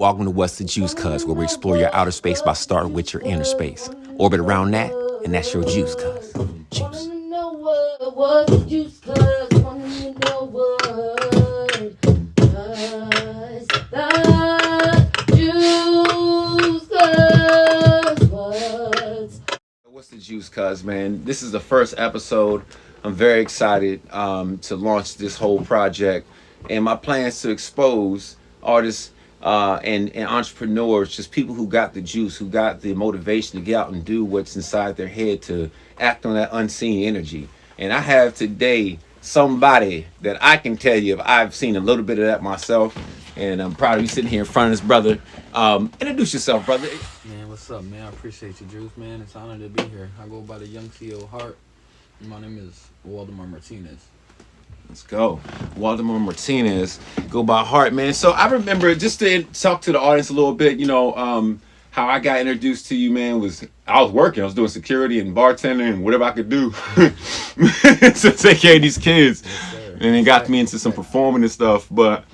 Welcome to What's the Juicecuzz, where we explore your outer space by starting with your inner space. Orbit around that, and that's your Juicecuzz. Juice. What's the Juicecuzz? Wanna know What's the Juicecuzz, man? This is the first episode. I'm very excited to launch this whole project, and my plan is to expose artists and entrepreneurs, just people who got the juice, who got the motivation to get out and do what's inside their head, to act on that unseen energy. And I have today somebody that I can tell you, I've seen a little bit of that myself, and I'm proud of you sitting here in front of this brother. Introduce yourself, brother. Man, what's up, man? I appreciate you, Juice, man. It's an honor to be here. I go by the Young CEO Heart. My name is Waldemar Martinez. Let's go. Waldemar Martinez, go by Heart, man. So I remember, just to talk to the audience a little bit, how I got introduced to you, man, was I was working. I was doing security and bartending and whatever I could do to take care of these kids. Yes, sir. And it got me into some performing and stuff. But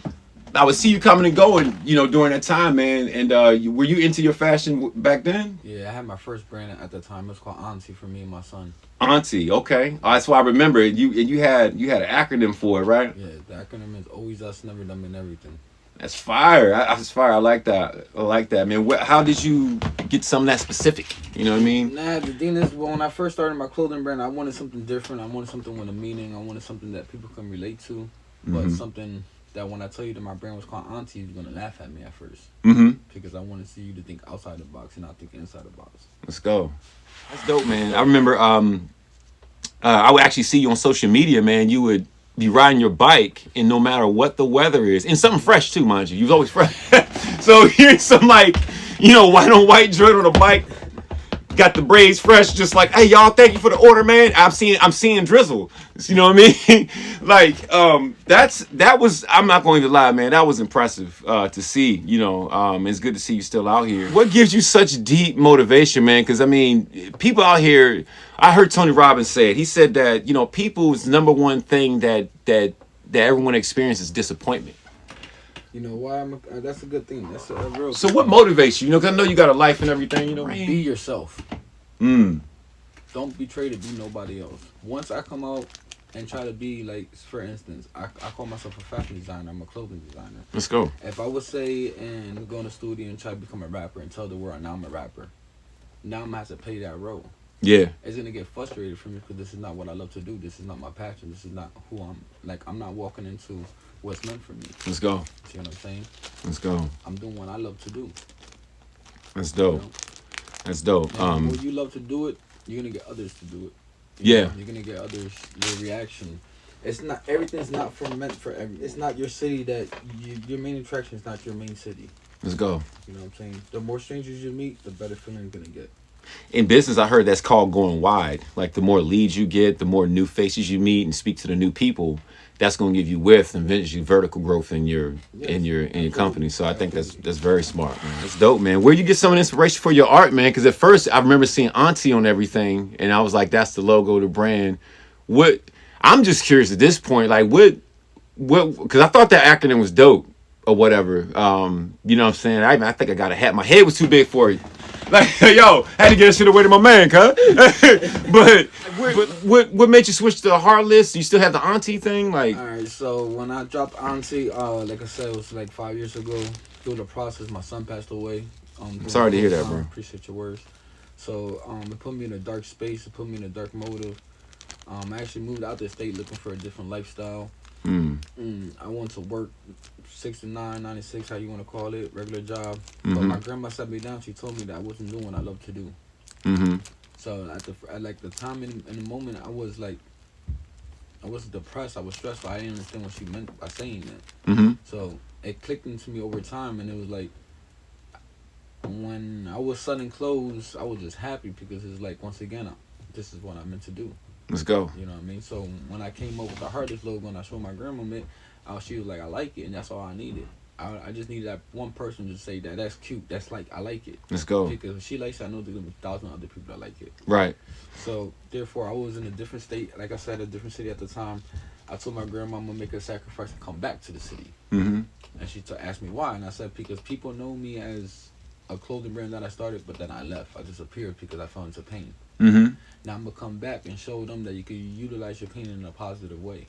I would see you coming and going, during that time, man. And were you into your fashion back then? Yeah, I had my first brand at the time. It was called Auntie for me and my son. Auntie, okay. That's why I remember it. You had an acronym for it, right? Yeah, the acronym is Always Us, Never Them, and Everything. That's fire. That's fire. I like that, man. How did you get something that specific? You know what I mean? Nah, the thing is, when I first started my clothing brand, I wanted something different. I wanted something with a meaning. I wanted something that people can relate to, but something that when I tell you that my brand was called Auntie, you're going to laugh at me at first. Because I want to see you to think outside the box and not think inside the box. Let's go. That's dope, man. I remember I would actually see you on social media, man. You would be riding your bike, and no matter what the weather is, and something fresh too, mind you. You was always fresh. So here's some white on white joint on a bike. Got the braids fresh, just like, hey y'all, thank you for the order, man. I'm seeing drizzle. You know what I mean? That was, I'm not going to lie, man. That was impressive to see. It's good to see you still out here. What gives you such deep motivation, man? Because people out here. I heard Tony Robbins say it. He said that people's number one thing that everyone experiences is disappointment. You know why? That's a good thing. That's a real. So what motivates you? Because I know you got a life and everything. Be yourself. Don't be trying to be nobody else. Once I come out and try to be like, for instance, I call myself a fashion designer. I'm a clothing designer. Let's go. If I would say and go in the studio and try to become a rapper and tell the world now I'm a rapper, now I'm gonna have to play that role. Yeah. It's gonna get frustrated for me because this is not what I love to do. This is not my passion. This is not who I'm. Like, I'm not walking into what's meant for me. Let's go. See what I'm saying? Let's go. I'm doing what I love to do. That's dope. That's dope. And when you love to do it, you're gonna get others to do it. You're gonna get others your reaction. It's not, everything's not meant for every. It's not your city that your main attraction is not your main city. Let's go. You know what I'm saying? The more strangers you meet, the better feeling you're gonna get. In business, I heard that's called going wide. Like, the more leads you get, the more new faces you meet and speak to the new people, that's going to give you width and eventually vertical growth in your company. So I think that's very smart, man. That's dope, man. Where you get some of the inspiration for your art, man? Because at first I remember seeing Auntie on everything, and I was like, that's the logo, the brand. What? I'm just curious at this point, like what? Because I thought that acronym was dope or whatever. You know what I'm saying? I think I got a hat. My head was too big for it. Like, yo, had to get that shit away to my man, cuz. but what made you switch to the Heartless? You still have the Auntie thing? Like, all right, so when I dropped Auntie, like I said, it was like 5 years ago. Through the process, my son passed away. I'm sorry to hear that, bro. Appreciate your words. So it put me in a dark space. It put me in a dark motive. I actually moved out the state looking for a different lifestyle. I went to work 6 to 9, 9 to 6, how you want to call it, regular job. But my grandma sat me down. She told me that I wasn't doing what I love to do. So at the time in the moment, I was depressed. I was stressed. I didn't understand what she meant by saying that. So it clicked into me over time, and it was like, when I was selling clothes, I was just happy because it's like, once again, this is what I meant to do. Let's go. You know what I mean? So when I came up with the Heartless logo and I showed my grandma it, she was like, I like it, and that's all I needed. I just needed that one person to say that's cute. That's like, I like it. Let's go. Because if she likes it, I know there's gonna be 1,000 other people that like it. Right. So therefore, I was in a different state. Like I said, a different city at the time. I told my grandma I'm gonna make a sacrifice and come back to the city. Mm-hmm. And she asked me why, and I said because people know me as a clothing brand that I started, but then I left. I disappeared because I fell into pain. Mm-hmm. Now I'm gonna come back and show them that you can utilize your pain in a positive way,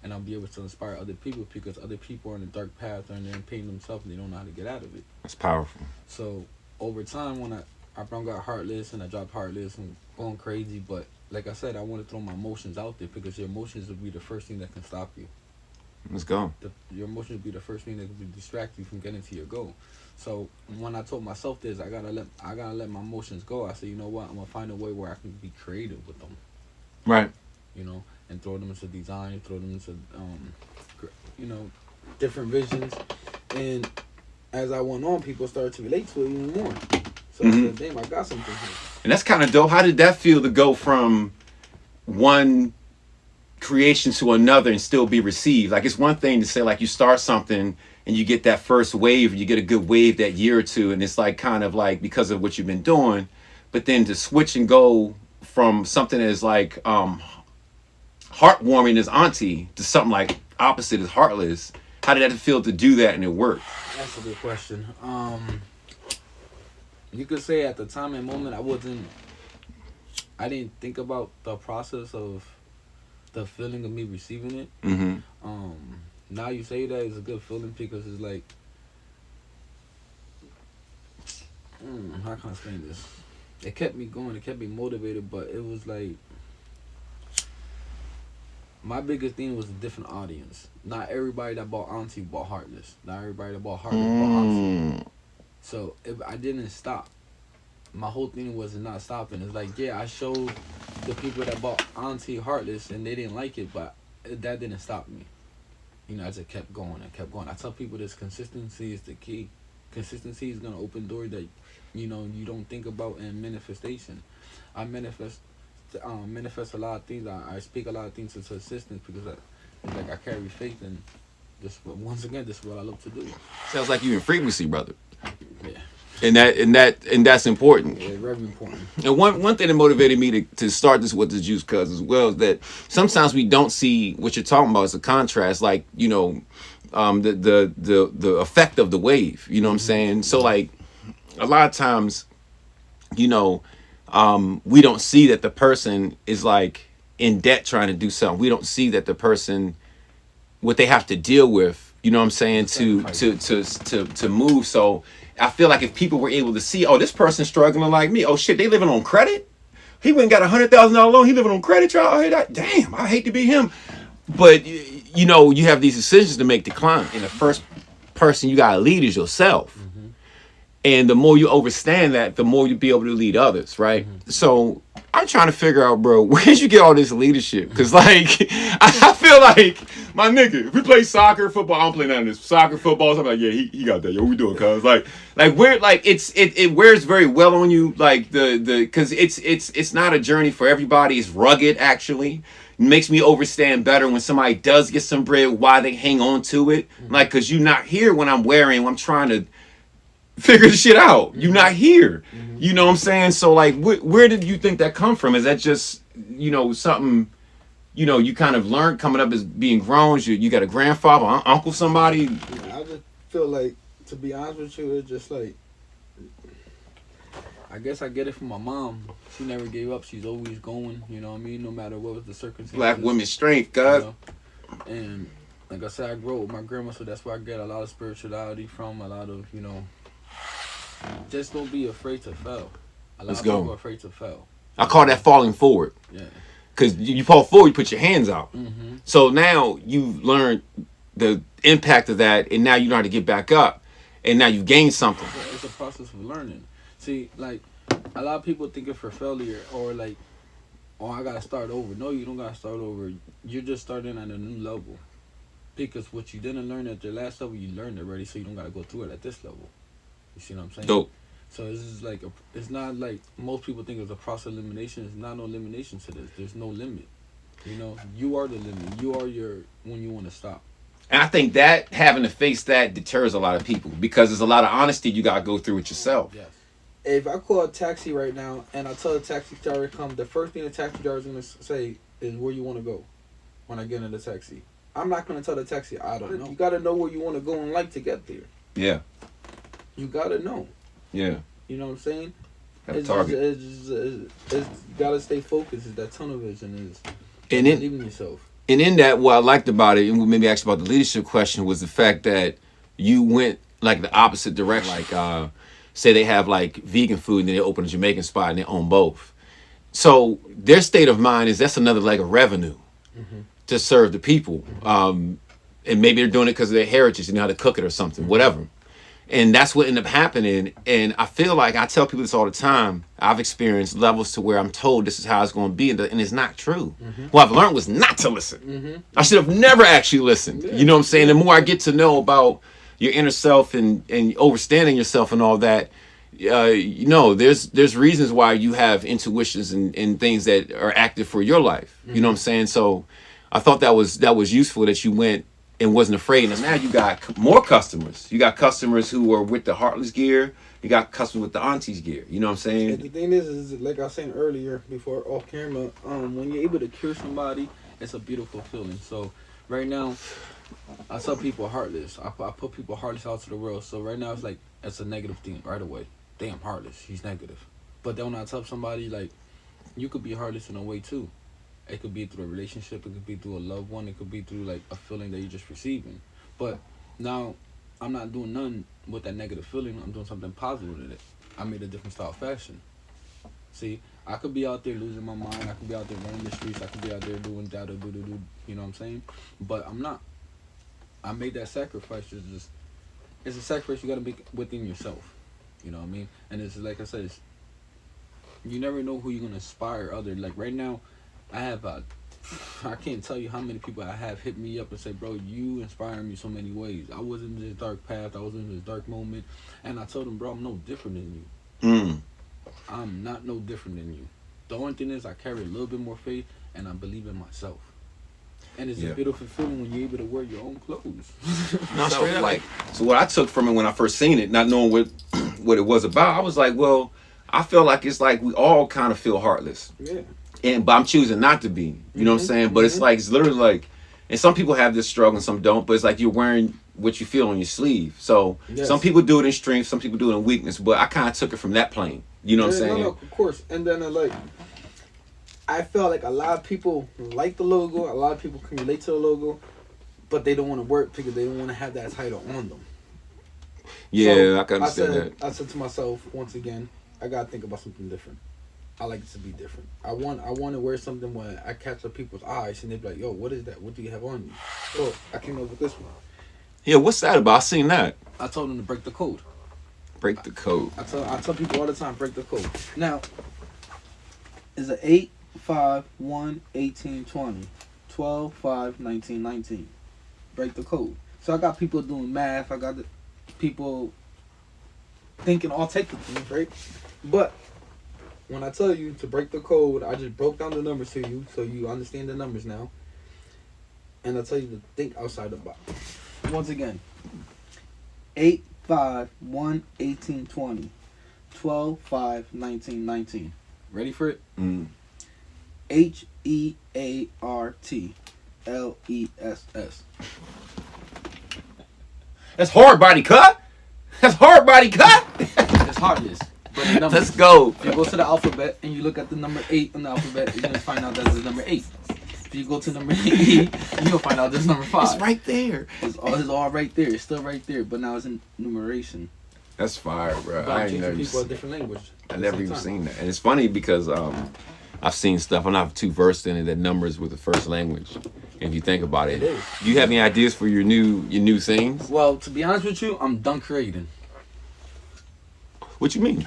and I'll be able to inspire other people because other people are in a dark path and they're in pain themselves and they don't know how to get out of it. That's powerful. So over time, when I got Heartless and I dropped Heartless and going crazy, but like I said, I want to throw my emotions out there because your emotions will be the first thing that can stop you. Let's go. Your emotions will be the first thing that can distract you from getting to your goal. So when I told myself this, I gotta let my emotions go. I said, you know what, I'm gonna find a way where I can be creative with them. Right. You know, and throw them into design, throw them into different visions. And as I went on, people started to relate to it even more. So I said, damn, I got something here. And that's kind of dope. How did that feel to go from one creation to another and still be received? Like, it's one thing to say, like, you start something and you get that first wave, you get a good wave that year or two, and it's like kind of like because of what you've been doing, but then to switch and go from something as like heartwarming as Auntie to something like opposite as Heartless, how did that feel to do that and it worked? That's a good question. You could say at the time and moment I didn't think about the process of the feeling of me receiving it. Mm-hmm. Now you say that it's a good feeling because it's like, how can I explain this? It kept me going, it kept me motivated, but it was like, my biggest thing was a different audience. Not everybody that bought Auntie bought Heartless. Not everybody that bought Heartless bought Auntie. So if I didn't stop, my whole thing was not stopping. It's like, yeah, I showed the people that bought Auntie Heartless and they didn't like it, but that didn't stop me. You know, I just kept going and kept going. I tell people this: consistency is the key. Consistency is gonna open doors that you don't think about in manifestation. I manifest a lot of things. I speak a lot of things into existence because it's like I carry faith in this. Once again, this is what I love to do. Sounds like you in frequency, brother. Yeah. And that's important. Yeah, very important. And one thing that motivated me to start this with the Juicecuzz as well is that sometimes we don't see what you're talking about as a contrast, like the effect of the wave. You know what I'm saying? So like a lot of times, we don't see that the person is like in debt trying to do something. We don't see that the person what they have to deal with. You know what I'm saying? To move. So I feel like if people were able to see, oh, this person's struggling like me. Oh shit, they living on credit. He went and got $100,000 loan. He living on credit. Y'all, damn, I hate to be him. But you have these decisions to make to climb. And the first person you gotta lead is yourself. Mm-hmm. And the more you understand that, the more you'll be able to lead others, right? Mm-hmm. So I'm trying to figure out, bro, where did you get all this leadership? Because, like, I feel like, my nigga, if we play soccer, football, I don't play none of this. Soccer, football, I'm like, yeah, he got that. Yo, what we doing, cuz? Like where, like, it wears very well on you, like, because it's not a journey for everybody. It's rugged, actually. It makes me understand better when somebody does get some bread, why they hang on to it. Mm-hmm. Like, because you're not here when I'm trying to figure the shit out. You're not here. Mm-hmm. You know what I'm saying? So like where did you think that come from? Is that just something you kind of learned coming up as being grown? You got a grandfather, uncle, somebody? Yeah, I just feel like, to be honest with you, it's just like, I guess I get it from my mom. She never gave up. She's always going, you know what I mean? No matter what was the circumstances. Black women's strength, God. And like I said, I grew up with my grandma, so that's where I get a lot of spirituality from, a lot of, just don't be afraid to fail. A lot of people are afraid to fail. I call that falling forward. Yeah. Because you fall forward, you put your hands out. Mm-hmm. So now you've learned the impact of that, and now you know how to get back up, and now you've gained something. It's a process of learning. See, like, a lot of people think for failure, or like, oh, I gotta start over. No, you don't gotta start over. You're just starting at a new level. Because what you didn't learn at your last level, you learned already, so you don't gotta go through it at this level. You see what I'm saying? Dope. So this is like it's not like most people think it's a process of elimination. There's not no elimination to this. There's no limit. You are the limit. You are when you want to stop. And I think that having to face that deters a lot of people because there's a lot of honesty you gotta go through with yourself. Yes. If I call a taxi right now and I tell the taxi driver to come, the first thing the taxi driver is gonna say is where you want to go. when I get in the taxi. I'm not gonna tell the taxi I don't know. You gotta know where you want to go in life to get there. Yeah. You gotta know. Yeah. You know what I'm saying? Have a target. You gotta stay focused. It's that tunnel vision. And believe in yourself. And in that, what I liked about it, and we maybe asked about the leadership question, was the fact that you went like the opposite direction. Like, say they have like vegan food and then they open a Jamaican spot and they own both. So their state of mind is that's another leg of revenue to serve the people. And maybe they're doing it because of their heritage, you know how to cook it or something, whatever. And that's what ended up happening. And I feel like I tell people this all the time. I've experienced levels to where I'm told this is how it's going to be, and it's not true. What I've learned was not to listen. I should have never actually listened. Yeah. You know what I'm saying? The more I get to know about your inner self and overstanding yourself and all that, you know, there's reasons why you have intuitions and things that are active for your life. You know what I'm saying? So I thought that was useful that you went and wasn't afraid. And now you got more customers. You got customers who are with the Heartless gear. You got customers with the Aunties gear. You know what I'm saying? And the thing is like I was saying earlier before off camera, when you're able to cure somebody, it's a beautiful feeling. So right now, I tell people Heartless. I put people Heartless out to the world. So right now it's a negative thing right away. Damn, Heartless. He's negative. But then when I tell somebody like, you could be Heartless in a way too. It could be through a relationship. It could be through a loved one. It could be through like a feeling that you're just receiving. But now I'm not doing nothing with that negative feeling. I'm doing something positive with it. I made a different style of fashion. See, I could be out there losing my mind. I could be out there running the streets. I could be out there doing da da do do do. You know what I'm saying? But I'm not. I made that sacrifice. It's a sacrifice you got to make within yourself. You know what I mean? And it's like I said, you never know who you're gonna inspire other. Like right now, I have I can't tell you how many people I have hit me up and say, bro, you inspire me so many ways. I was in this dark path. I was in this dark moment. And I told them, bro, I'm no different than you. I'm not no different than you. The only thing is I carry a little bit more faith and I believe in myself. And it's a beautiful feeling when you're able to wear your own clothes. No, straight up. Like, so what I took from it when I first seen it, not knowing what it was about, I was like, well, I feel like it's like we all kind of feel heartless. Yeah. But I'm choosing not to be. You know what I'm saying? But it's literally like, and some people have this struggle and some don't, but it's like you're wearing what you feel on your sleeve. So some people do it in strength, some people do it in weakness, but I kind of took it from that plane. You know what I'm saying? No, of course. And then I felt like a lot of people like the logo, a lot of people can relate to the logo, but they don't want to work because they don't want to have that title on them. Yeah, so I can understand that. I said to myself, once again, I got to think about something different. I like it to be different. I want to wear something where I catch up people's eyes and they be like, yo, what is that? What do you have on you? So I came up with this one. Yeah, what's that about? I seen that. I told them to break the code. Break the code. I tell people all the time, break the code. Now, it's an 8, 5, 1, 18, 20, 12, 5, 19, 19. Break the code. So I got people doing math. I got the people thinking all technical things, right? But when I tell you to break the code, I just broke down the numbers to you so you understand the numbers now. And I tell you to think outside the box. Once again, 8, 5, 1, 18, 20, 12, 5, 19, 19. Ready for it? HEARTLESS. That's hard body cut. That's hard body cut. It's Heartless. Let's go. If you go to the alphabet and you look at the number 8 on the alphabet, you're going to find out that's the number 8. If you go to number 8, you're going to find out that's number 5. It's right there. It's all right there. It's still right there, but now it's in numeration. That's fire, bro. But I'm teaching people a different language. I never even seen that. And it's funny because I've seen stuff. I'm not too versed in it that numbers with the first language. If you think about it, do you have any ideas for your new things? Well, to be honest with you, I'm done creating. What you mean?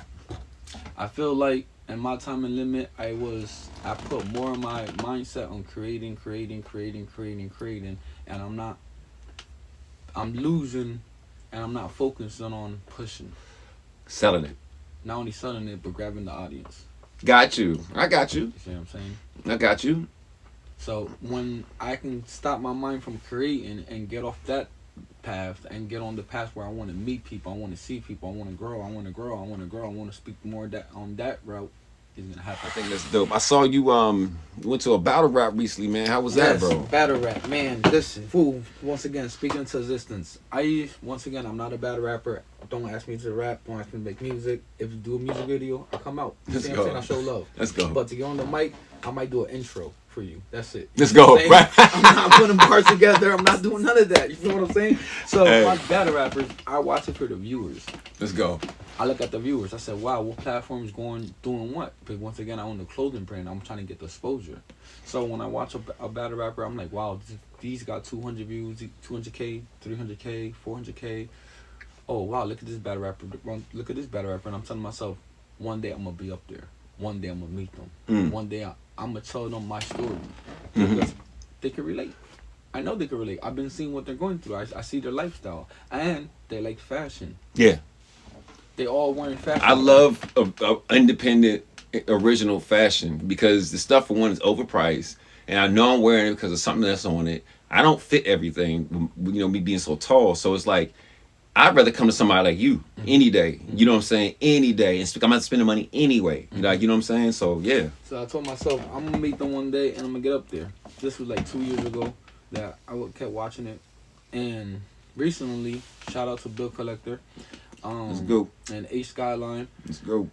I feel like in my time and limit, I put more of my mindset on creating, and I'm losing, and I'm not focusing on pushing. Selling it. Not only selling it, but grabbing the audience. Got you. I got you. You see what I'm saying? I got you. So when I can stop my mind from creating and get off that path and get on the path where I want to meet people, I want to see people, I want to grow, I want to speak more on that route, is gonna I happen. think that's dope. I saw you went to a battle rap recently, man. How was that, Yes, bro? battle rap, man. Listen, fool. Once again, speaking to existence. Once again, I'm not a battle rapper. Don't ask me to rap. Don't ask me to make music. If you do a music video, I come out. You Let's see what go. I'm saying? I show love. Let's go. But to get on the mic, I might do an intro for you. That's it. Let's You know go. what I'm Right. saying? I'm not putting bars together. I'm not doing none of that. You feel what I'm saying? So, Hey. my battle rappers, I watch it for the viewers. Let's go. I look at the viewers. I said, wow, what platform is doing what? Because once again, I own the clothing brand. I'm trying to get the exposure. So when I watch a battle rapper, I'm like, wow, these got 200 views, 200K, 300K, 400K. Oh, wow, look at this battle rapper. Look at this battle rapper. And I'm telling myself, one day I'm going to be up there. One day I'm going to meet them. One day I'm going to tell them my story. Because they can relate. I know they can relate. I've been seeing what they're going through. I see their lifestyle. And they like fashion. Yeah. They all wearing fashion. I love independent, original fashion because the stuff for one is overpriced, and I know I'm wearing it because of something that's on it. I don't fit everything, you know, me being so tall. So it's like I'd rather come to somebody like you any day. You know what I'm saying? Any day, and I'm not spending money anyway. Like, you know what I'm saying? So yeah. So I told myself I'm gonna meet them one day and I'm gonna get up there. This was like 2 years ago that kept watching it, and recently, shout out to Bill Collector. Let's go. And H Skyline. Let's go.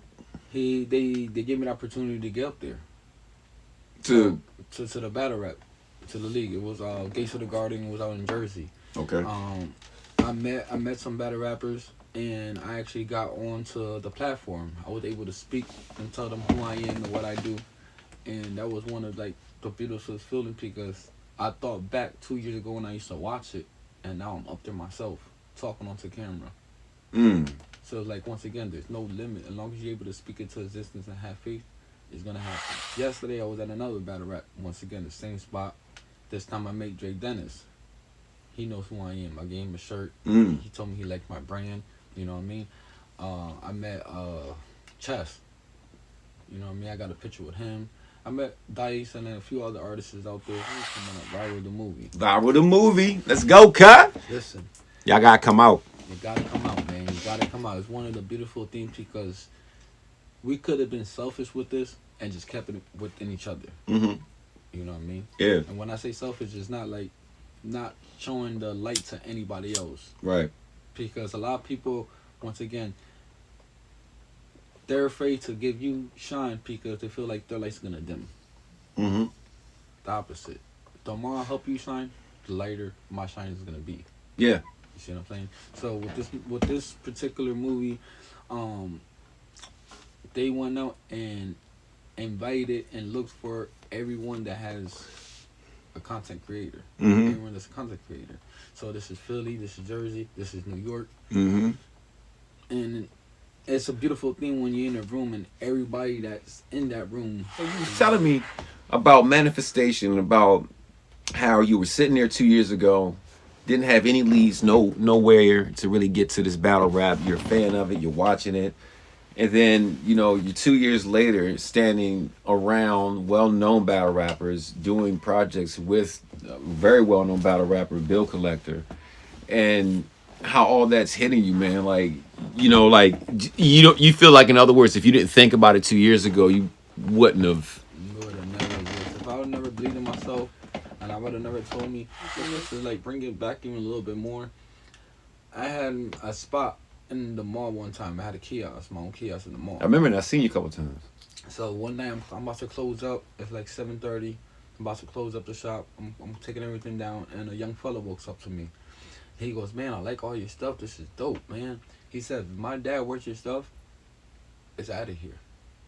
They gave me the opportunity to get up there To to the battle rap, to the league. It was Gates of the Garden. It was out in Jersey. okay. I met some battle rappers, and I actually got onto the platform. I was able to speak and tell them who I am and what I do, and that was one of like the beautiful feelings because I thought back 2 years ago when I used to watch it, and now I'm up there myself talking onto camera. So it's like, once again, there's no limit. As long as you're able to speak it to existence and have faith, it's going to happen. Yesterday, I was at another battle rap. Once again, the same spot. This time I met Drake Dennis. He knows who I am. I gave him a shirt. He told me he liked my brand. You know what I mean? I met Chess. You know what I mean? I got a picture with him. I met Dice and then a few other artists out there. Viral the movie. Viral the movie. Let's go, cut. Listen. Y'all gotta come out. You gotta come out, man. You gotta come out. It's one of the beautiful things because we could have been selfish with this and just kept it within each other. Mm-hmm. You know what I mean? Yeah. And when I say selfish, it's not like not showing the light to anybody else. Right. Because a lot of people, once again, they're afraid to give you shine because they feel like their light's gonna dim. Mm-hmm. The opposite. The more I help you shine, the lighter my shine is gonna be. Yeah. You see what I'm saying? So with this particular movie, they went out and invited and looked for everyone that has a content creator. Mm-hmm. Everyone that's a content creator. So this is Philly, this is Jersey, this is New York. Mm-hmm. And it's a beautiful thing when you're in a room and everybody that's in that room. So you was telling me about manifestation, about how you were sitting there 2 years ago, didn't have any leads, nowhere to really get to this battle rap. You're a fan of it, you're watching it. And then, you know, you're 2 years later standing around well-known battle rappers doing projects with a very well-known battle rapper, Bill Collector. And how all that's hitting you, man. Like, you know, like, you feel like, in other words, if you didn't think about it 2 years ago, you wouldn't have. You would have never did. If I would never believed in myself and I would have never told me, this is like bring it back even a little bit more. I had a spot in the mall one time. I had a kiosk, my own kiosk in the mall. I remember and I seen you a couple times. So one night I'm about to close up. It's like 7:30. I'm about to close up the shop. I'm taking everything down, and a young fella walks up to me. He goes, "Man, I like all your stuff. This is dope, man." He said, "My dad wears your stuff. It's out of here."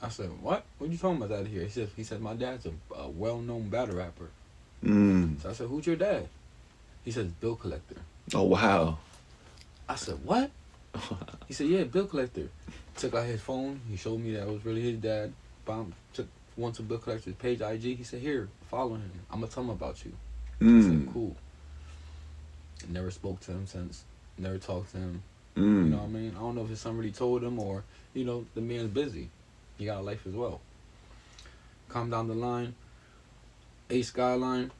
I said, "What? What are you talking about out of here?" He said, "My dad's a well-known battle rapper." So I said, "Who's your dad?" He says, "Bill Collector." Oh, wow. I said, "What?" He said, "Yeah, Bill Collector." Took out his phone. He showed me that it was really his dad. Went to Bill Collector's page, IG. He said, "Here, follow him. I'm going to tell him about you." I said, "Cool." Never spoke to him since. Never talked to him. You know what I mean? I don't know if his son really told him or, you know, the man's busy. He got a life as well. Come down the line. A Skyline.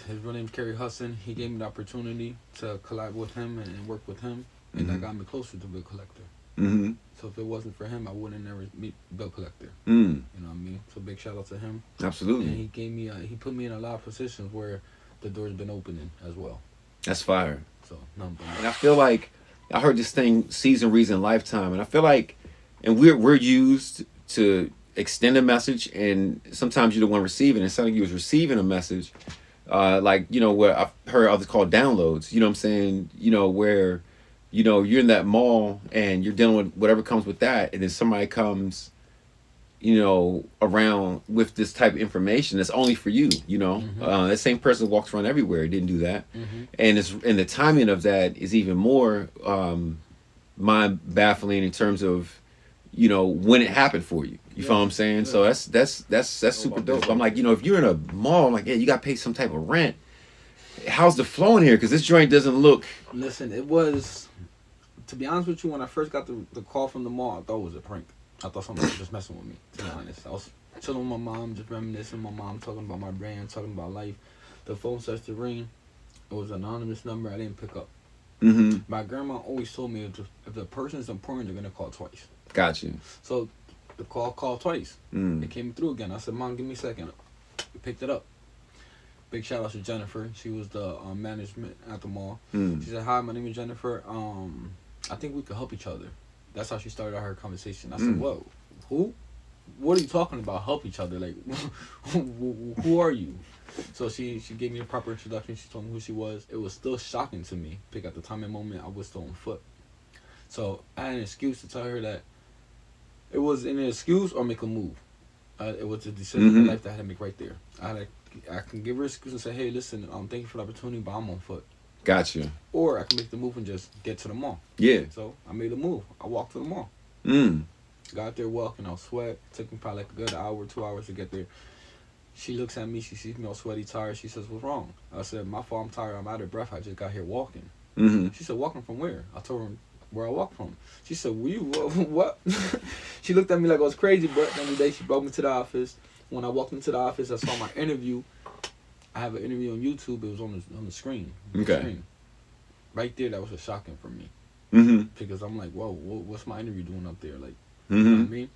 His real name's Kerry Hudson. He gave me the opportunity to collab with him and work with him. And that got me closer to Bill Collector. Mm-hmm. So if it wasn't for him, I wouldn't never meet bill collector. Mm. You know what I mean? So big shout out to him. Absolutely. And he gave me, he put me in a lot of positions where the door's been opening as well. That's fire. So nothing but And I feel like I heard this thing, season, reason, lifetime, and I feel like, and we're used to extend a message, and sometimes you're the one receiving, and it sounded like you was receiving a message, like, you know, where I've heard others call downloads. You know what I'm saying? You know, where, you know, you're in that mall and you're dealing with whatever comes with that, and then somebody comes, you know, around with this type of information that's only for you. You know, that same person walks around everywhere. Didn't do that, and the timing of that is even more mind baffling in terms of, you know, when it happened for you. You feel what I'm saying? Yeah. So that's super dope. I'm like, you know, if you're in a mall, I'm like, yeah, you got to pay some type of rent. How's the flow in here? Because this joint doesn't look. Listen, it was, to be honest with you, when I first got the call from the mall, I thought it was a prank. I thought somebody was just messing with me, to be honest. I was chilling with my mom, just reminiscing with my mom, talking about my brand, talking about life. The phone starts to ring. It was an anonymous number. I didn't pick up. Mm-hmm. My grandma always told me if the person's important, they're going to call twice. Got you. So the called twice. Mm. It came through again. I said, Mom, give me a second. I picked it up. Big shout out to Jennifer. She was the management at the mall. Mm. She said, hi, my name is Jennifer. I think we could help each other. That's how she started out her conversation. I said, whoa, who? What are you talking about? Help each other? Like, who are you? So she gave me a proper introduction. She told me who she was. It was still shocking to me because at the time and moment, I was still on foot. So I had an excuse to tell her that it was an excuse or make a move. It was a decision in life that I had to make right there. I can give her an excuse and say, hey, listen, thank you for the opportunity, but I'm on foot. Gotcha. Or I can make the move and just get to the mall. Yeah. So I made a move. I walked to the mall. Got there walking, I was sweat. Took me probably like a good hour, 2 hours to get there. She looks at me, she sees me all sweaty, tired. She says, what's wrong? I said, my fault, I'm tired, I'm out of breath. I just got here walking. She said, walking from where? I told her where I walked from. She said, what? She looked at me like I was crazy, but the other day she brought me to the office. When I walked into the office, I saw my interview. I have an interview on YouTube. It was on the screen. Right there, that was just shocking for me. Because I'm like, whoa, what's my interview doing up there? Like, you know what I mean?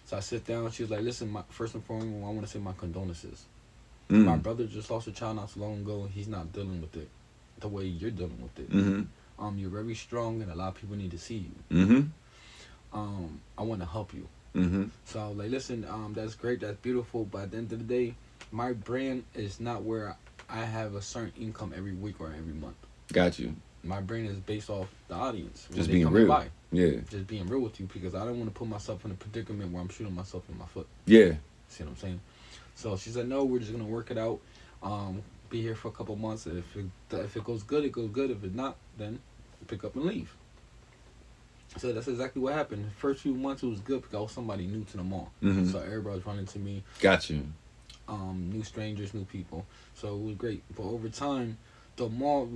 So I sit down. She was like, listen, first and foremost, I want to say my condolences. My brother just lost a child not so long ago. He's not dealing with it the way you're dealing with it. You're very strong, and a lot of people need to see you. I want to help you. So I was like, listen, that's great, that's beautiful, but at the end of the day, my brand is not where I have a certain income every week or every month. Got you. My brand is based off the audience. Just being real. By. Yeah. Just being real with you, because I don't want to put myself in a predicament where I'm shooting myself in my foot. Yeah. See what I'm saying? So she said, no, we're just going to work it out. Be here for a couple months. If it goes good, it goes good. If it not, then pick up and leave. So that's exactly what happened. The first few months it was good because I was somebody new to the mall. So everybody was running to me. Got you. New strangers, new people. So it was great. But over time, the mall,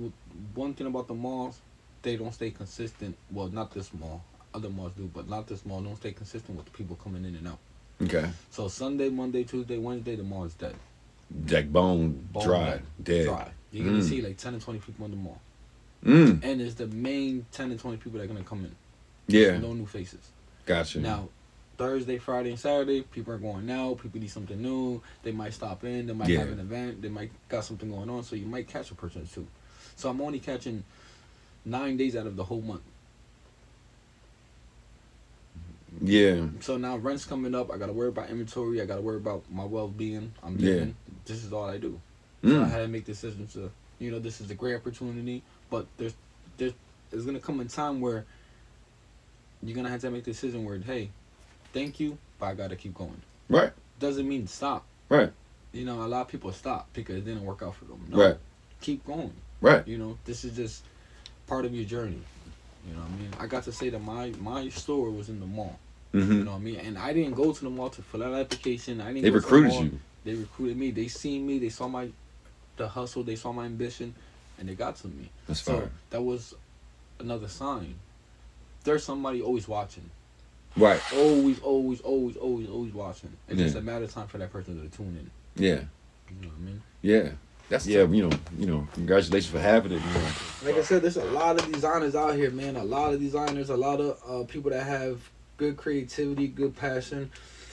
one thing about the malls, they don't stay consistent. Well, not this mall. Other malls do, but not this mall. Don't stay consistent with the people coming in and out. Okay. So Sunday, Monday, Tuesday, Wednesday, the mall is dead. Like bone dry. Dead. Dry. You're going to see like 10 to 20 people in the mall. And it's the main 10 to 20 people that are going to come in. Yeah. No new faces. Gotcha. Now, Thursday, Friday, and Saturday, people are going out. People need something new. They might stop in. They might have an event. They might got something going on. So you might catch a person or two. So I'm only catching 9 days out of the whole month. Yeah. So now rent's coming up. I got to worry about inventory. I got to worry about my well-being. I'm living. This is all I do. So I had to make decisions to, this is a great opportunity. But there's going to come a time where you're going to have to make a decision where, hey, thank you, but I got to keep going. Right. Doesn't mean stop. Right. A lot of people stop because it didn't work out for them. No, right. Keep going. Right. This is just part of your journey. You know what I mean? I got to say that my store was in the mall. You know what I mean? And I didn't go to the mall to fill out an application. They recruited you. They recruited me. They seen me. They saw the hustle. They saw my ambition, and they got to me. That's fine. That was another sign. There's somebody always watching. Right. Always watching. It's just a matter of time for that person to tune in. Yeah. You know what I mean? Yeah. That's congratulations for having it. Like I said, there's a lot of designers out here, man. A lot of designers, a lot of people that have good creativity, good passion.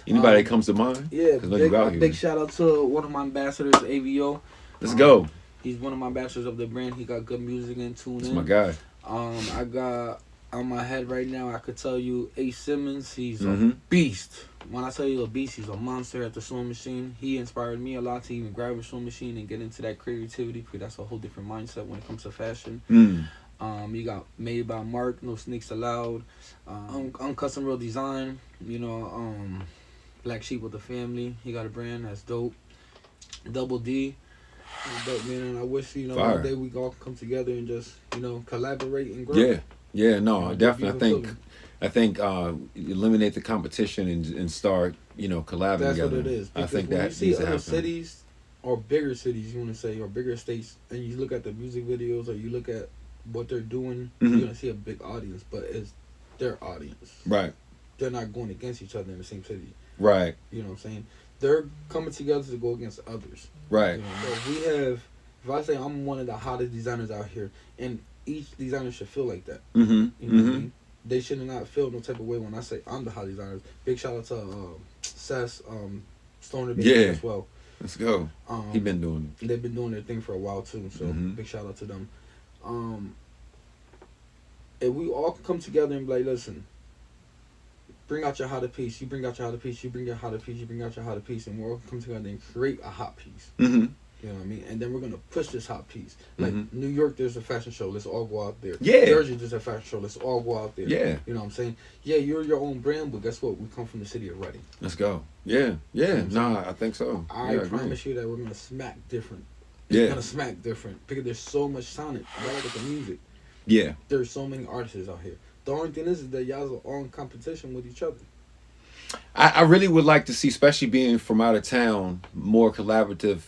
Anybody that comes to mind? Yeah, big shout out to one of my ambassadors, AVO. Let's go. He's one of my ambassadors of the brand. He got good music and tune in. That's my guy. I got on my head right now, I could tell you A. Simmons, he's a beast. When I tell you a beast, he's a monster at the sewing machine. He inspired me a lot to even grab a sewing machine and get into that creativity, because that's a whole different mindset when it comes to fashion. You got Made by Mark, No Sneaks Allowed, Custom Real Design, Black Sheep with the Family. He got a brand that's dope. Double D. Dope, man, and I wish, one day we all come together and just, collaborate and grow. Yeah, no, definitely. I think eliminate the competition and start, collabing That's together. What it is. I think when that you see needs to other happen. cities or bigger cities, you want to say, or bigger states, and you look at the music videos or you look at what they're doing, you're gonna see a big audience, but it's their audience. Right. They're not going against each other in the same city. Right. You know what I'm saying? They're coming together to go against others. Right. So if I say I'm one of the hottest designers out here, and each designer should feel like that. Mm-hmm. You know what I mean? They should not feel no type of way when I say I'm the hot designer. Big shout out to Sess, Stoner Baby as well. Let's go. They've been doing their thing for a while too, so big shout out to them. If we all come together and be like, listen, bring out your hotter piece, you bring out your hotter piece, you bring your hotter piece, you bring out your hotter piece, and we all come together and create a hot piece. Mm-hmm. You know what I mean? And then we're gonna push this hot piece. Like New York, there's a fashion show. Let's all go out there. Yeah. Jersey, there's a fashion show. Let's all go out there. Yeah. You know what I'm saying? Yeah, you're your own brand, but guess what? We come from the city of Reading. Let's go. Yeah. Nah, I think so. I promise you that we're gonna smack different. We're gonna smack different because there's so much talent. Right, with the music. Yeah. There's so many artists out here. The only thing is that y'all are all in competition with each other. I really would like to see, especially being from out of town, more collaborative,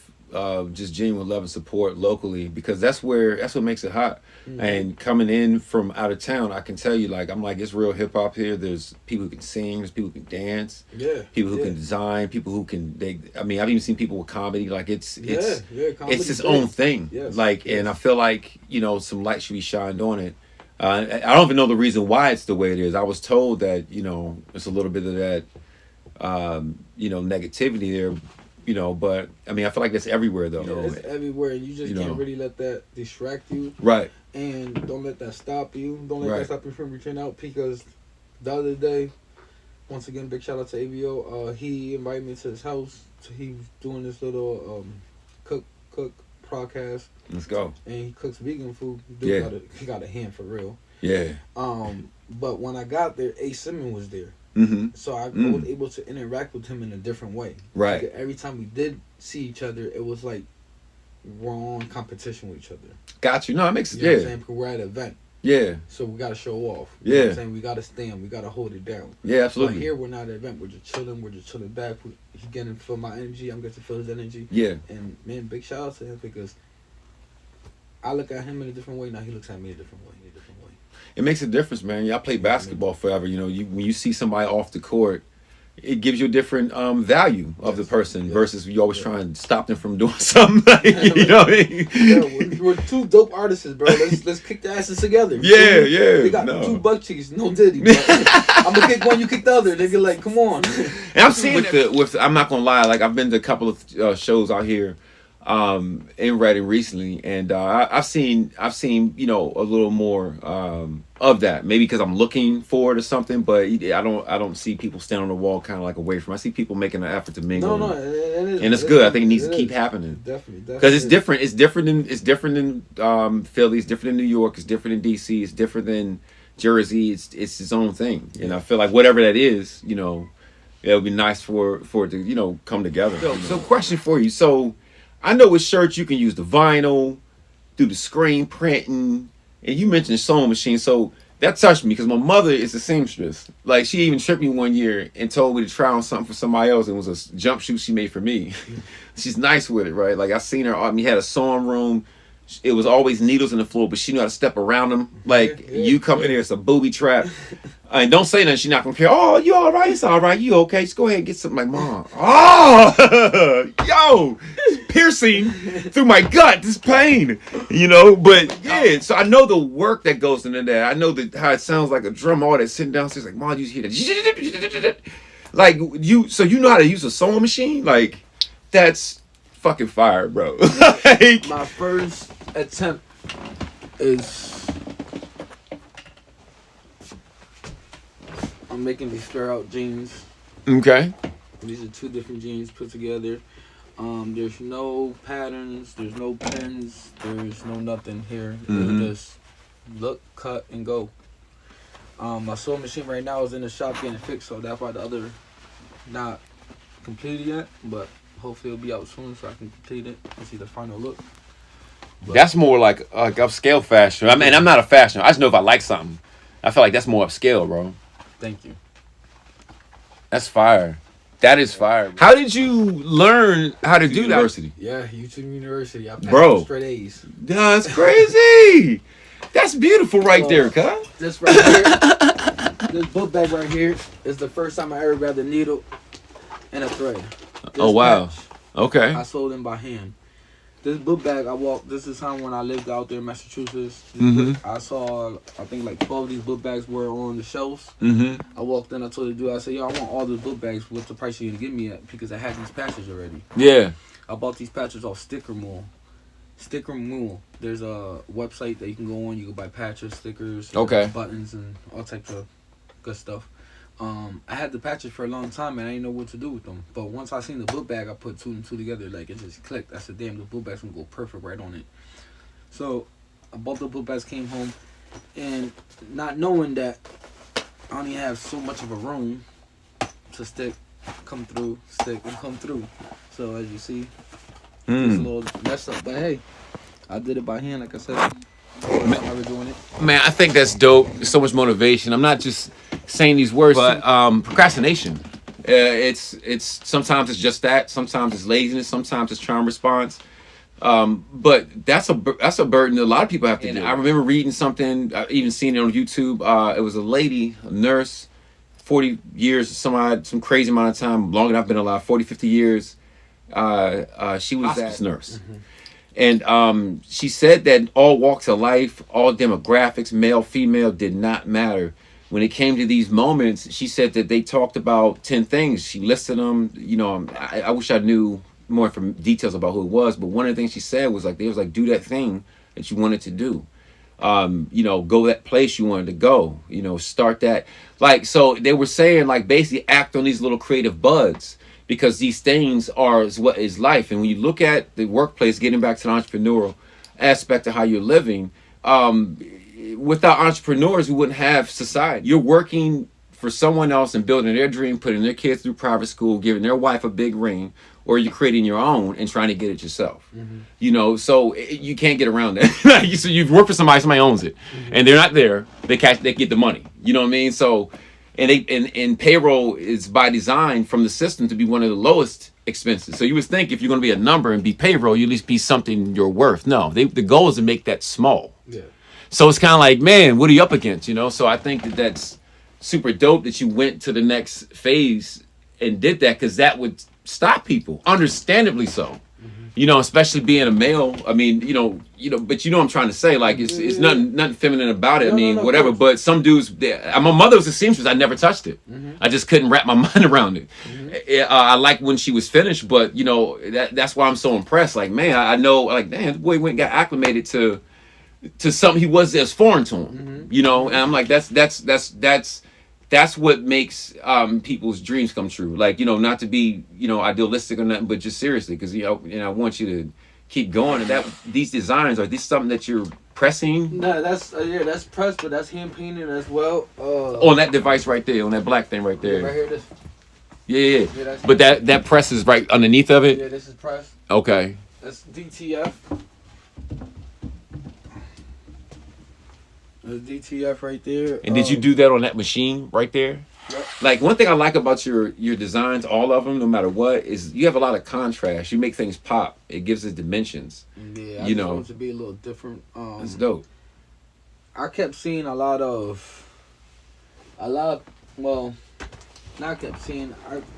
just genuine love and support locally, because that's what makes it hot. And coming in from out of town, I can tell you, it's real hip hop here. There's people who can sing, there's people who can dance, people who can design, people who can I've even seen people with comedy. It's its own thing. And I feel like some light should be shined on it. I don't even know the reason why it's the way it is. I was told that it's a little bit of that negativity there. But I feel like that's everywhere though. Yeah, it's everywhere. You just can't really let that distract you. Right. And don't let that stop you. Don't let that stop you from reaching out, because the other day, once again, big shout out to AVO. He invited me to his house. He was doing this little cook podcast. Let's go. And he cooks vegan food. He got a hand for real. Yeah. But when I got there, A. Simmons was there. So I was able to interact with him in a different way. Right. Like every time we did see each other, it was like we're on competition with each other. Got you. No, it makes You know what I'm saying? Because we're at an event. Yeah. So we got to show off. You know what I'm saying? We got to stand. We got to hold it down. Yeah, absolutely. But here we're not at an event. We're just chilling. We're just chilling back. He's getting to feel my energy. I'm getting to feel his energy. Yeah. And man, big shout out to him, because I look at him in a different way. Now he looks at me a different way. It makes a difference, man. Y'all play basketball forever. When you see somebody off the court, it gives you a different value of the person versus you always try and stop them from doing something. What I mean? Yeah, we're two dope artists, bro. Let's kick the asses together. Yeah. We got two buck cheeks, no Diddy. But I'm gonna kick one, you kick the other. They be like, come on. And I'm seeing with I'm not gonna lie. I've been to a couple of shows out here. In Reading recently, and I've seen a little more of that. Maybe because I'm looking forward to something, but I don't see people stand on the wall kind of like away from. I see people making an effort to mingle. No, it is, and it's good. I think it needs to keep happening. Definitely. Because it's different. It's different in Philly. It's different in New York. It's different in DC. It's different than Jersey. It's its own thing, and I feel like whatever that is, it would be nice for it to come together. So question for you. So I know with shirts you can use the vinyl, do the screen printing, and you mentioned sewing machine. So that touched me because my mother is a seamstress. She even tripped me one year and told me to try on something for somebody else. It was a jumpsuit she made for me. She's nice with it, right? I seen her. We had a sewing room. It was always needles in the floor, but she knew how to step around them. You come in here, it's a booby trap. And don't say nothing. She's not gonna care. Oh, you all right? It's all right. You okay? Just go ahead and get something. Mom. Oh, yo, piercing through my gut, this pain, you know. But yeah, so I know the work that goes into that. I know how it sounds like a drum, all that sitting downstairs, like, Mom, you hear that? Like, so you know how to use a sewing machine? Like, that's fucking fire, bro. Like, my first attempt is I'm making these flare out jeans. okay. These are 2 different jeans put together. There's no patterns, there's no pins, there's no nothing here. It'll just look, cut, and go. My sewing machine right now is in the shop getting fixed, so that's why the other not completed yet, but hopefully it'll be out soon so I can complete it and see the final look. But that's more like upscale fashion. I mean, I'm not a fashion. I just know if I like something. I feel like that's more upscale, bro. thank you. That's fire. That is fire. How did you learn how to do that? University. Yeah, YouTube University. I passed Bro. straight A's. That's crazy. That's beautiful right there, cuz. This right here, this book bag right here is the first time I ever grabbed a needle and a thread. Oh, wow. Patch, Okay. I sold them by hand. This book bag, this is time when I lived out there in Massachusetts. I saw, I think like 12 of these book bags were on the shelves. I walked in, I told the dude, I said, yo, I want all the book bags. What's the price you're going to give me at? Because I had these patches already. Yeah. I bought these patches off Sticker Mule. Sticker Mule. There's a website that you can go on. You can buy patches, stickers, buttons, and all types of good stuff. I had the patches for a long time and I didn't know what to do with them. But once I seen the book bag, I put 2 and 2 together. Like, it just clicked. I said, damn, the book bag's gonna go perfect right on it. So I bought the book bags, came home, and not knowing that I only have so much of a room to stick, come through, stick, and come through. So as you see, it's a little messed up. But hey, I did it by hand, like I said. I'm ever doing it. Man, I think that's dope. There's so much motivation. I'm not just saying these words, but procrastination. It's sometimes it's just that. Sometimes it's laziness. Sometimes it's trauma response. But that's a burden that a lot of people have to do. I remember reading something, I even seen it on YouTube. It was a lady, a nurse, 40 years, some crazy amount of time, longer than I've been alive, 40, 50 years. She was a nurse. And she said that all walks of life, all demographics, male, female, did not matter. When it came to these moments, she said that they talked about 10 things. She listed them. You know, I wish I knew more details about who it was, but one of the things she said was like, do that thing that you wanted to do. You know, go that place you wanted to go. You know, start that. Like, so they were saying, like, basically act on these little creative buds. Because these things is what is life. And when you look at the workplace, getting back to the entrepreneurial aspect of how you're living, without entrepreneurs, we wouldn't have society. You're working for someone else and building their dream, putting their kids through private school, giving their wife a big ring, or you're creating your own and trying to get it yourself. You know, so you can't get around that. So you've worked for somebody owns it, and they're not there. They get the money. You know what I mean? So. And payroll is by design from the system to be one of the lowest expenses. So you would think if you're going to be a number and be payroll, you at least be something you're worth. No, the goal is to make that small. Yeah. So it's kind of like, man, what are you up against? You know. So I think that's super dope that you went to the next phase and did that, because that would stop people, understandably so. You know, especially being a male. I mean, you know, but you know what I'm trying to say. Like, it's nothing feminine about it. I mean, whatever. But some dudes, my mother was a seamstress. I never touched it. I just couldn't wrap my mind around it. I like when she was finished, but you know, that's why I'm so impressed. Like, man, I know, like, man, the boy went and got acclimated to something he was as foreign to him. You know, and I'm like, that's what makes people's dreams come true. Like, you know, not to be, you know, idealistic or nothing, but just seriously, because you know, I want you to keep going. And these designs, are these something that you're pressing? No, that's pressed, but that's hand painted as well. On that device right there, on that black thing right there. Right here, this. Yeah. But that press is right underneath of it. Yeah, this is pressed. Okay. That's DTF. There's DTF right there. And did you do that on that machine right there? Yep. Like, one thing I like about your designs, all of them, no matter what, is you have a lot of contrast. You make things pop. It gives it dimensions. Yeah, I just want it to be a little different. It's dope. I kept seeing well, not kept seeing.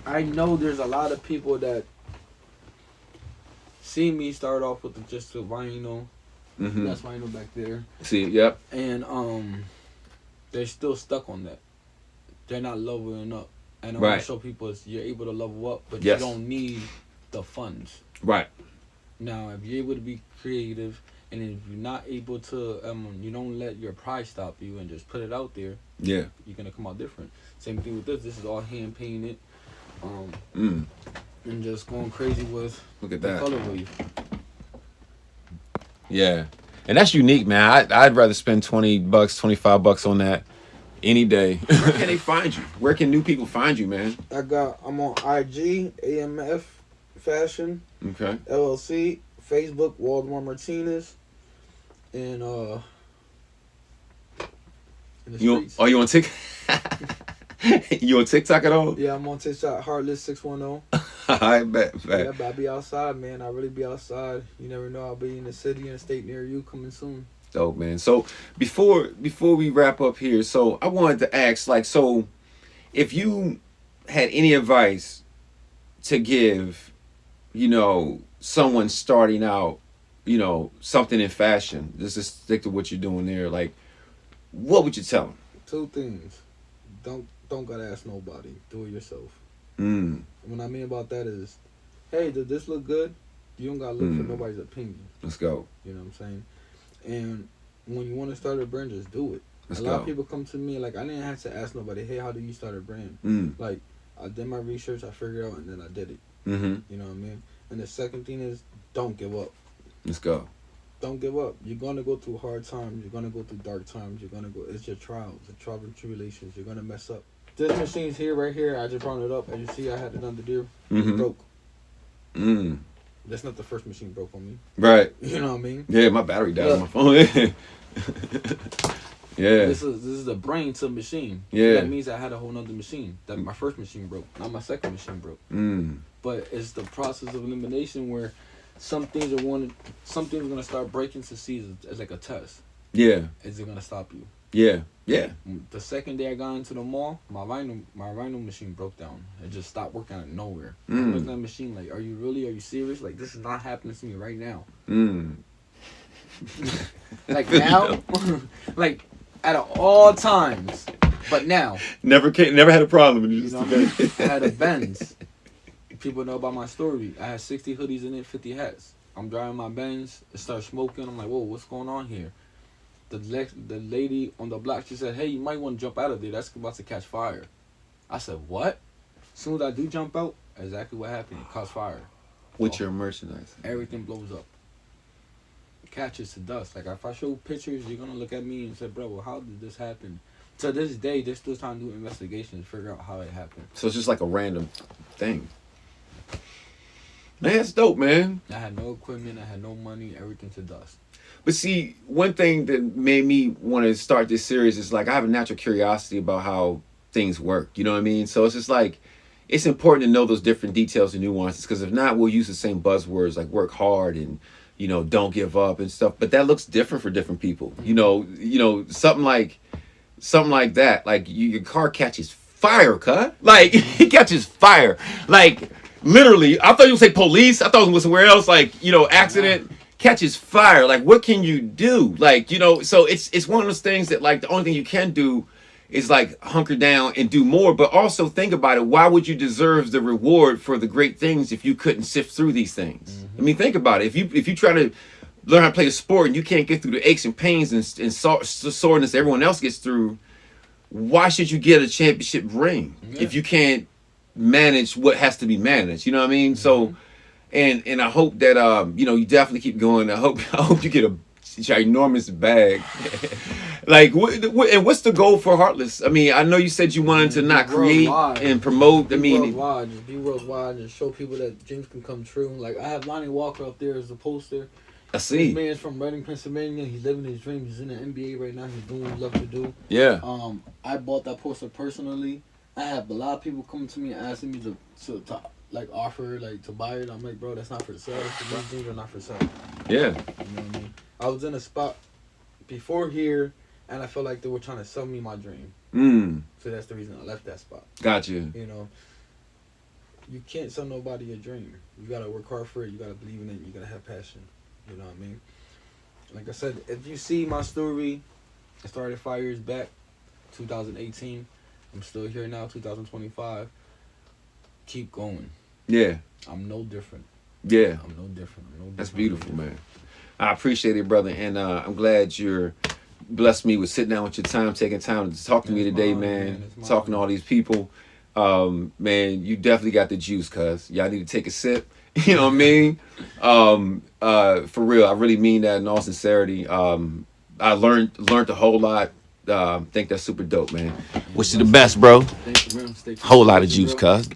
I know there's a lot of people that see me start off with just the vinyl. Mm-hmm. That's vinyl back there. See, yep. And they're still stuck on that. They're not leveling up. And I want Right. to show people is you're able to level up, but Yes. you don't need the funds. Right. Now, if you're able to be creative, and if you're not able to, you don't let your pride stop you and just put it out there, Yeah. you're gonna come out different. Same thing with this. This is all hand painted, and just going crazy with Look at the that. color wave. Yeah. And that's unique, man. I'd rather spend $20, $25 on that any day. Where can they find you? Where can new people find you, man? I'm on IG, AMF Fashion, Okay. LLC, Facebook, Waldemar Martinez, and in the streets. Are you on TikTok? You on TikTok at all? Yeah, I'm on TikTok, Heartless610. I bet. Yeah, but I be outside, man. I really be outside. You never know. I'll be in the city and a state near you coming soon. Dope, man. So before we wrap up here, so I wanted to ask, like, so if you had any advice to give, someone starting out, something in fashion, just to stick to what you're doing there, like, what would you tell them? Two things. Don't gotta ask nobody. Do it yourself. What I mean about that is, hey, does this look good? You don't gotta look for nobody's opinion. Let's go. You know what I'm saying? And when you want to start a brand, just do it. Let's a lot go. of people come to me, like, I didn't have to ask nobody, hey, how do you start a brand? Like, I did my research, I figured out, and then I did it. Mm-hmm. You know what I mean? And the second thing is, don't give up. Let's go. Don't give up. You're going to go through hard times. You're going to go through dark times. It's your trials, the trials and tribulations. You're going to mess up. This machine's here, right here. I just brought it up. As you see, I had it under there. It broke. That's not the first machine broke on me. Right. You know what I mean? Yeah, my battery died on my phone. Yeah. This is the brain to the machine. Yeah. That means I had a whole nother machine. That my first machine broke. Not my second machine broke. But it's the process of elimination where some things are gonna start breaking to see as like a test. Yeah. Is it gonna stop you? Yeah. Yeah. The second day I got into the mall, my vinyl machine broke down. It just stopped working out of nowhere. I looked at that machine like, are you serious? Like, this is not happening to me right now. Like now, like out of all times, but now. Never had a problem. You know what I mean? I had a Benz. People know about my story. I had 60 hoodies in it, 50 hats. I'm driving my Benz. It starts smoking. I'm like, whoa, what's going on here? The lady on the block, she said, hey, you might want to jump out of there. That's about to catch fire. I said, what? As soon as I do jump out, exactly what happened. It caught fire. With your merchandise. Everything blows up. It catches to dust. Like, if I show pictures, you're going to look at me and say, bro, well, how did this happen? To this day, they're still trying to do investigations to figure out how it happened. So it's just like a random thing. Man, that's dope, man. I had no equipment. I had no money. Everything to dust. But see, one thing that made me want to start this series is like I have a natural curiosity about how things work. You know what I mean? So it's just like it's important to know those different details and nuances because if not, we'll use the same buzzwords like work hard and don't give up and stuff. But that looks different for different people. You know, something like that. Like your car catches fire, cut. Like it catches fire. Like literally, I thought you would say police. I thought it was somewhere else. Like accident. Catches fire. Like, what can you do? Like, so it's one of those things that like the only thing you can do is like hunker down and do more. But also think about it. Why would you deserve the reward for the great things if you couldn't sift through these things? I mean, think about it. If you try to learn how to play a sport and you can't get through the aches and pains and soreness everyone else gets through, why should you get a championship ring if you can't manage what has to be managed? You know what I mean? So. And I hope that you definitely keep going. I hope you get a ginormous bag. Like and what's the goal for Heartless? I mean, I know you said you wanted to not create and promote. Worldwide, just be worldwide and show people that dreams can come true. Like I have Lonnie Walker up there as a poster. I see. This man's from Reading, Pennsylvania. He's living his dreams. He's in the NBA right now. He's doing what he loves to do. Yeah. I bought that poster personally. I have a lot of people coming to me and asking me to like offer like to buy it. I'm like, bro, that's not for sale. These things are not for sale. Yeah. You know what I mean? I was in a spot before here and I felt like they were trying to sell me my dream. So that's the reason I left that spot. Gotcha. You know. you can't sell nobody your dream. You gotta work hard for it. You gotta believe in it. You gotta have passion. You know what I mean? Like I said, if you see my story, I started 5 years back, 2018. I'm still here now, 2025. Keep going. Yeah. I'm no different. Yeah. I'm no different. That's beautiful, man. I appreciate it, brother, and I'm glad you're blessed me with sitting down with your time, taking time to talk to me today, man. Talking to all these people. Man, you definitely got the juice, cuz. Y'all need to take a sip. You know what I mean? For real, I really mean that in all sincerity. I learned a whole lot. Think that's super dope, man. Wish you the best, bro. Thank you, man. Whole lot of juice, cuz.